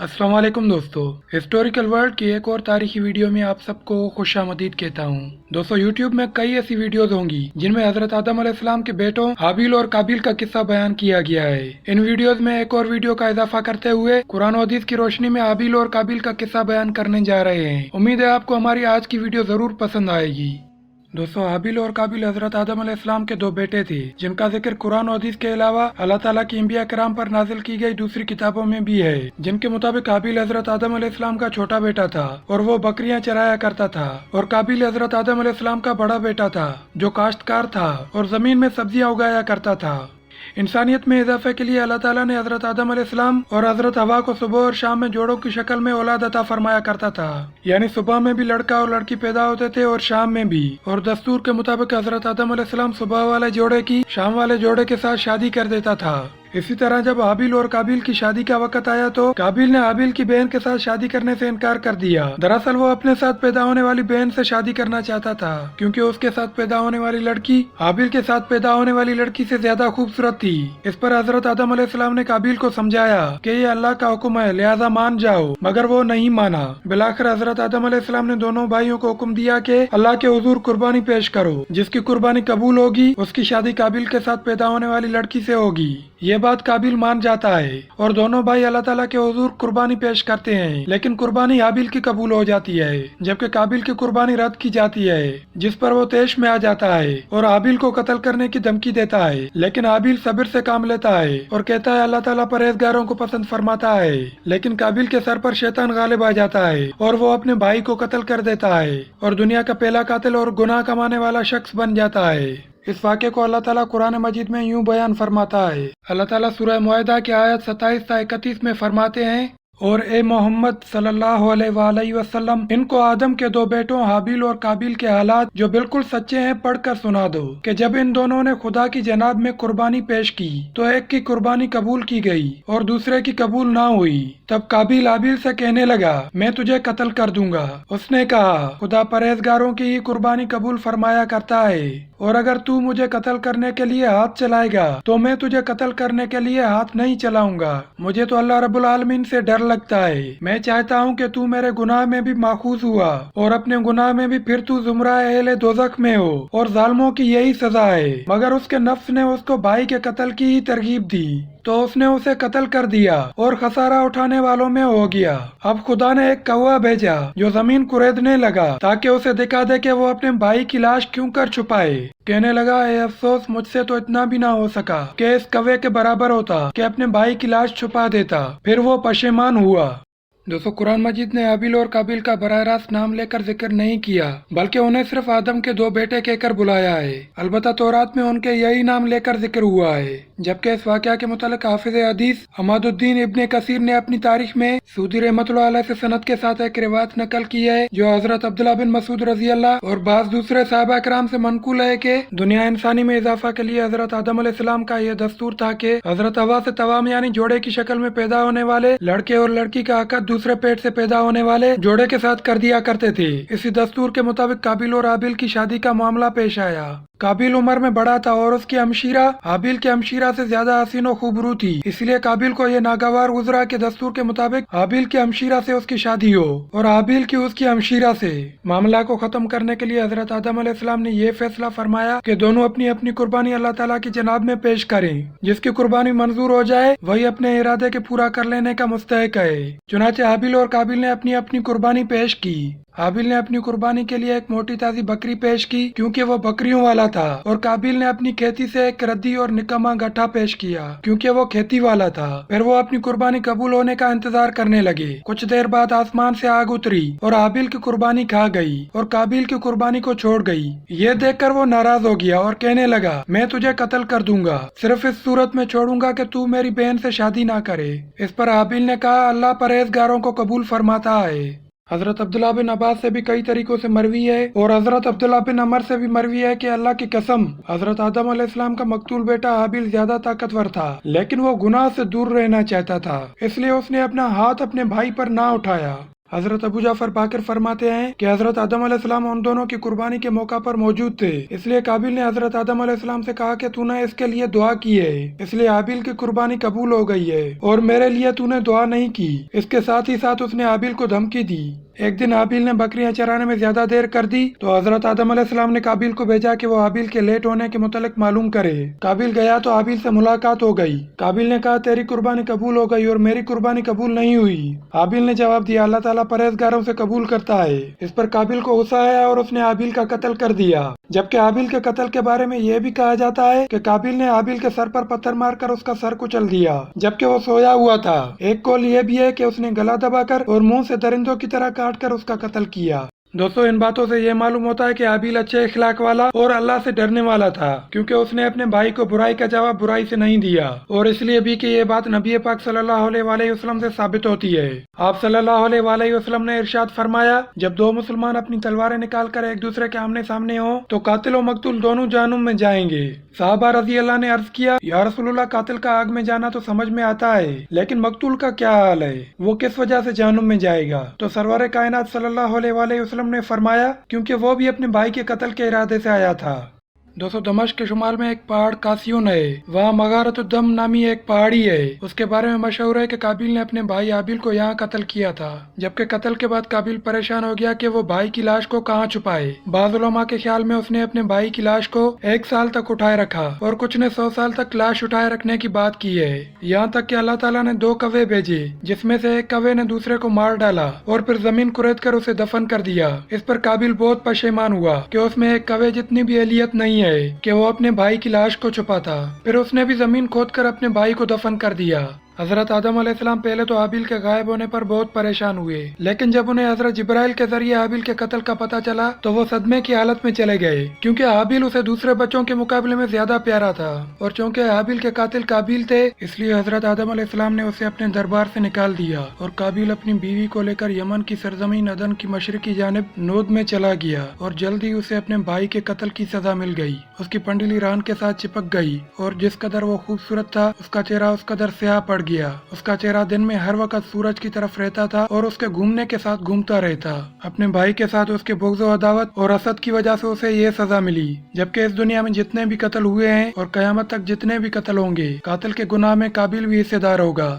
अस्सलाम वालेकुम दोस्तों, हिस्टोरिकल वर्ल्ड की एक और तारीखी वीडियो में आप सबको खुशामदीद कहता हूँ। दोस्तों, यूट्यूब में कई ऐसी वीडियोस होंगी जिनमें हजरत आदम अलैहिस्सलाम के बेटों हाबिल और काबिल का किस्सा बयान किया गया है। इन वीडियोस में एक और वीडियो का इजाफा करते हुए कुरान और हदीस की रोशनी में हाबिल और काबिल का किस्सा बयान करने जा रहे हैं। उम्मीद है आपको हमारी आज की वीडियो जरूर पसंद आएगी। दोस्तों, हाबिल और काबिल हजरत आदम अलैहिस्सलाम के दो बेटे थे जिनका जिक्र कुरान और हदीस के अलावा अल्लाह ताला की अंबिया किराम पर नाजिल की गई दूसरी किताबों में भी है। जिनके मुताबिक हाबिल हजरत आदम अलैहिस्सलाम का छोटा बेटा था और वो बकरियां चराया करता था, और काबिल हजरत आदम अलैहिस्सलाम का बड़ा बेटा था जो काश्तकार था और जमीन में सब्जियां उगाया करता था। इंसानियत में इजाफे के लिए अल्लाह ताला ने हजरत आदम अलैहिस्सलाम और हजरत हवा को सुबह और शाम में जोड़ों की शक्ल में औलाद अता फरमाया करता था। यानी सुबह में भी लड़का और लड़की पैदा होते थे और शाम में भी। और दस्तूर के मुताबिक हजरत आदम अलैहिस्सलाम सुबह वाले जोड़े की शाम वाले जोड़े के साथ शादी कर देता था। इसी तरह जब हाबिल और काबिल की शादी का वक्त आया तो काबिल ने हाबिल की बहन के साथ शादी करने से इनकार कर दिया। दरअसल वो अपने साथ पैदा होने वाली बहन से शादी करना चाहता था, क्योंकि उसके साथ पैदा होने वाली लड़की हाबिल के साथ पैदा होने वाली लड़की से ज्यादा खूबसूरत थी। इस पर हजरत आदम अलैहिस्सलाम ने काबिल को समझाया कि ये अल्लाह का हुक्म है, लिहाजा मान जाओ, मगर वो नहीं माना। बिलाखिर हजरत आदम अलैहिस्सलाम ने दोनों भाइयों को हुक्म दिया कि अल्लाह के हुजूर कुर्बानी पेश करो। जिसकी कुर्बानी कबूल होगी उसकी शादी काबिल के साथ पैदा होने वाली लड़की से होगी। ये बात काबिल मान जाता है और दोनों भाई अल्लाह ताला के हुजूर कुर्बानी पेश करते हैं, लेकिन कुर्बानी हाबिल की कबूल हो जाती है, जबकि काबिल की कुर्बानी रद्द की जाती है, जिस पर वो तेश में आ जाता है और हाबिल को कत्ल करने की धमकी देता है। लेकिन हाबिल सब्र से काम लेता है और कहता है अल्लाह ताला परहेजगारों को पसंद फरमाता है। लेकिन काबिल के सर पर शैतान गालिब आ जाता है और वो अपने भाई को कत्ल कर देता है और दुनिया का पहला कातिल और गुनाह कमाने वाला शख्स बन जाता है। इस वाक़े को अल्लाह ताला कुरान मजीद में यूं बयान फरमाता है। अल्लाह ताला सूरह मुआहिदा की आयत 27 से 31 में फरमाते हैं, और ए मोहम्मद सल्लल्लाहु अलैहि वसल्लम, इनको आदम के दो बेटों हाबिल और काबिल के हालात जो बिल्कुल सच्चे हैं पढ़कर सुना दो कि जब इन दोनों ने खुदा की जनाब में कुर्बानी पेश की तो एक की कुर्बानी कबूल की गई और दूसरे की कबूल ना हुई। तब काबिल हाबिल से कहने लगा, मैं तुझे कत्ल कर दूंगा। उसने कहा, खुदा परहेजगारों की ही कुर्बानी कबूल फरमाया करता है, और अगर तू मुझे कत्ल करने के लिए हाथ चलाएगा तो मैं तुझे कत्ल करने के लिए हाथ नहीं चलाऊंगा। मुझे तो अल्लाह रब्बुल आलमीन से डर लगता है। मैं चाहता हूँ कि तू मेरे गुनाह में भी माखूज हुआ और अपने गुनाह में भी फिर तू जुमरा अहले दोज़ख में हो, और जालिमों की यही सजा है। मगर उसके नफ्स ने उसको भाई के कत्ल की ही तरगीब दी तो उसने उसे कत्ल कर दिया और खसारा उठाने वालों में हो गया। अब खुदा ने एक कौवा भेजा जो जमीन कुरेदने लगा ताकि उसे दिखा दे कि वो अपने भाई की लाश क्यों कर छुपाए। कहने लगा, ए अफसोस, मुझसे तो इतना भी ना हो सका कि इस कौवे के बराबर होता कि अपने भाई की लाश छुपा देता। फिर वो पशेमान हुआ। दोस्तों, कुरान मजीद ने हाबिल और काबिल का बराह रास्त नाम लेकर जिक्र नहीं किया, बल्कि उन्हें सिर्फ आदम के दो बेटे कहकर बुलाया है। अलबत्ता तौरात में उनके यही नाम लेकर जिक्र हुआ है। जबकि इस वाक़या के मुतालिक हाफिज हदीस हमादुद्दीन इब्ने कसीर ने अपनी तारीख में सूदी रहमतुल्लाह अलैह से सनद के साथ एक रिवायत नकल की है जो हजरत अब्दुल्लाह बिन मसूद रजी अल्लाह और बाज़ दूसरे साहबा किराम से मनकूल है कि दुनिया इंसानी में इजाफा के लिए हजरत आदम अलैहिस्सलाम का यह दस्तूर था कि हजरत हवा से तवाम यानी जोड़े की शक्ल में पैदा होने वाले लड़के और लड़की का अकद दूसरे पेट से पैदा होने वाले जोड़े के साथ कर दिया करते थे। इसी दस्तूर के मुताबिक काबिल और हाबिल की शादी का मामला पेश आया। काबिल उम्र में बड़ा था और उसकी हमशीरा हाबिल के हमशीरा से ज्यादा हसीन और खूबरू थी, इसलिए काबिल को यह नागवार गुजरा के दस्तूर के मुताबिक हाबिल की हमशीरा से उसकी शादी हो और हाबिल की उसकी हमशीरा से। मामला को खत्म करने के लिए हजरत आदम अलैहिस्सलाम ने यह फैसला फरमाया कि दोनों अपनी अपनी कुर्बानी अल्लाह ताला की जनाब में पेश करें। जिसकी कुर्बानी मंजूर हो जाए वही अपने इरादे के पूरा कर लेने का मुस्तहिक है। चुनाचे हाबिल और काबिल ने अपनी अपनी कुर्बानी पेश की। हाबिल ने अपनी कुर्बानी के लिए एक मोटी ताजी बकरी पेश की क्योंकि वो बकरियों वाला था, और काबिल ने अपनी खेती से एक रद्दी और निकम्मा गट्ठा पेश किया क्योंकि वो खेती वाला था। फिर वो अपनी कुर्बानी कबूल होने का इंतजार करने लगे। कुछ देर बाद आसमान से आग उतरी और हाबिल की कुर्बानी खा गई और काबिल की कुर्बानी को छोड़ गई। ये देखकर वो नाराज हो गया और कहने लगा, मैं तुझे कत्ल कर दूंगा, सिर्फ इस सूरत में छोड़ूंगा कि तू मेरी बहन से शादी ना करे। इस पर हाबिल ने कहा, अल्लाह परहेजगारों को कबूल फरमाता है। हजरत अब्दुल्लाह बिन अब्बास से भी कई तरीकों से मरवी है और हजरत अब्दुल्लाह बिन अमर से भी मरवी है कि अल्लाह की कसम, हजरत आदम अलैहिस्सलाम का मकतूल बेटा हाबिल ज्यादा ताकतवर था, लेकिन वो गुनाह से दूर रहना चाहता था, इसलिए उसने अपना हाथ अपने भाई पर ना उठाया। حضرت ابو جعفر باقر فرماتے ہیں کہ حضرت آدم علیہ السلام ان دونوں کی قربانی کے موقع پر موجود تھے، اس لیے قابیل نے حضرت آدم علیہ السلام سے کہا کہ تو نے اس کے لیے دعا کی ہے، اس لیے حابیل کی قربانی قبول ہو گئی ہے اور میرے لیے تو نے دعا نہیں کی۔ اس کے ساتھ ہی ساتھ اس نے حابیل کو دھمکی دی۔ ایک دن حابیل نے بکریاں چرانے میں زیادہ دیر کر دی تو حضرت آدم علیہ السلام نے قابیل کو بھیجا کہ وہ حابیل کے لیٹ ہونے کے متعلق معلوم کرے۔ قابیل گیا تو حابیل سے ملاقات ہو گئی۔ قابیل نے کہا تیری قربانی قبول ہو گئی اور میری قربانی قبول نہیں ہوئی۔ حابیل نے جواب دیا اللہ تعالیٰ پرہیزگاروں سے قبول کرتا ہے۔ اس پر قابیل کو غصہ آیا اور اس نے حابیل کا قتل کر دیا، جبکہ حابیل کے قتل کے بارے میں یہ بھی کہا جاتا ہے کہ قابیل نے حابیل کے سر پر پتھر مار کر اس کا سر کچل دیا جبکہ وہ سویا ہوا تھا۔ ایک قول یہ بھی ہے کہ اس نے گلا دبا کر اور منہ سے درندوں کی طرح کاٹ کر اس کا قتل کیا۔ دوستو ان باتوں سے یہ معلوم ہوتا ہے کہ حابیل اچھے اخلاق والا اور اللہ سے ڈرنے والا تھا، کیونکہ اس نے اپنے بھائی کو برائی کا جواب برائی سے نہیں دیا، اور اس لیے بھی کہ یہ بات نبی پاک صلی اللہ علیہ وآلہ وسلم سے ثابت ہوتی ہے۔ آپ صلی اللہ علیہ وآلہ وسلم نے ارشاد فرمایا جب دو مسلمان اپنی تلواریں نکال کر ایک دوسرے کے آمنے سامنے ہوں تو قاتل و مقتول دونوں جہنم میں جائیں گے۔ صحابہ رضی اللہ نے عرض کیا یا رسول اللہ قاتل کا آگ میں جانا تو سمجھ میں آتا ہے، لیکن مقتول کا کیا حال ہے، وہ کس وجہ سے جہنم میں جائے گا؟ تو سرور کائنات صلی اللہ علیہ وآلہ وسلم نے فرمایا کیونکہ وہ بھی اپنے بھائی کے قتل کے ارادے سے آیا تھا۔ دوستو دمشق کے شمال میں ایک پہاڑ کاسیون ہے، وہاں مغارت الدم نامی ایک پہاڑی ہے۔ اس کے بارے میں مشہور ہے کہ قابیل نے اپنے بھائی حابیل کو یہاں قتل کیا تھا، جبکہ قتل کے بعد قابیل پریشان ہو گیا کہ وہ بھائی کی لاش کو کہاں چھپائے۔ بعض علماء کے خیال میں اس نے اپنے بھائی کی لاش کو 1 سال تک اٹھائے رکھا اور کچھ نے 100 سال تک لاش اٹھائے رکھنے کی بات کی ہے، یہاں تک کہ اللہ تعالیٰ نے 2 کوے بھیجے جس میں سے ایک کوے نے دوسرے کو مار ڈالا اور پھر زمین کریت کر اسے دفن کر دیا۔ اس پر قابیل بہت پشیمان ہوا کہ اس میں ایک کوے جتنی بھی اہلیت نہیں ہے کہ وہ اپنے بھائی کی لاش کو چھپاتا، پھر اس نے بھی زمین کھود کر اپنے بھائی کو دفن کر دیا۔ حضرت آدم علیہ السلام پہلے تو حابیل کے غائب ہونے پر بہت پریشان ہوئے، لیکن جب انہیں حضرت جبرائیل کے ذریعے حابیل کے قتل کا پتہ چلا تو وہ صدمے کی حالت میں چلے گئے، کیونکہ حابیل اسے دوسرے بچوں کے مقابلے میں زیادہ پیارا تھا، اور چونکہ حابیل کے قاتل قابیل تھے اس لیے حضرت آدم علیہ السلام نے اسے اپنے دربار سے نکال دیا، اور قابیل اپنی بیوی کو لے کر یمن کی سرزمین عدن کی مشرقی جانب نود میں چلا گیا، اور جلد ہی اسے اپنے بھائی کے قتل کی سزا مل گئی۔ اس کی پنڈلی ران کے ساتھ چپک گئی، اور جس قدر وہ خوبصورت تھا اس کا چہرہ اس قدر سیاہ پڑ گیا۔ اس کا چہرہ دن میں ہر وقت سورج کی طرف رہتا تھا اور اس کے گھومنے کے ساتھ گھومتا رہتا۔ اپنے بھائی کے ساتھ اس کے بغض و عداوت اور حسد کی وجہ سے اسے یہ سزا ملی، جبکہ اس دنیا میں جتنے بھی قتل ہوئے ہیں اور قیامت تک جتنے بھی قتل ہوں گے، قاتل کے گناہ میں قابیل بھی حصے دار ہوگا۔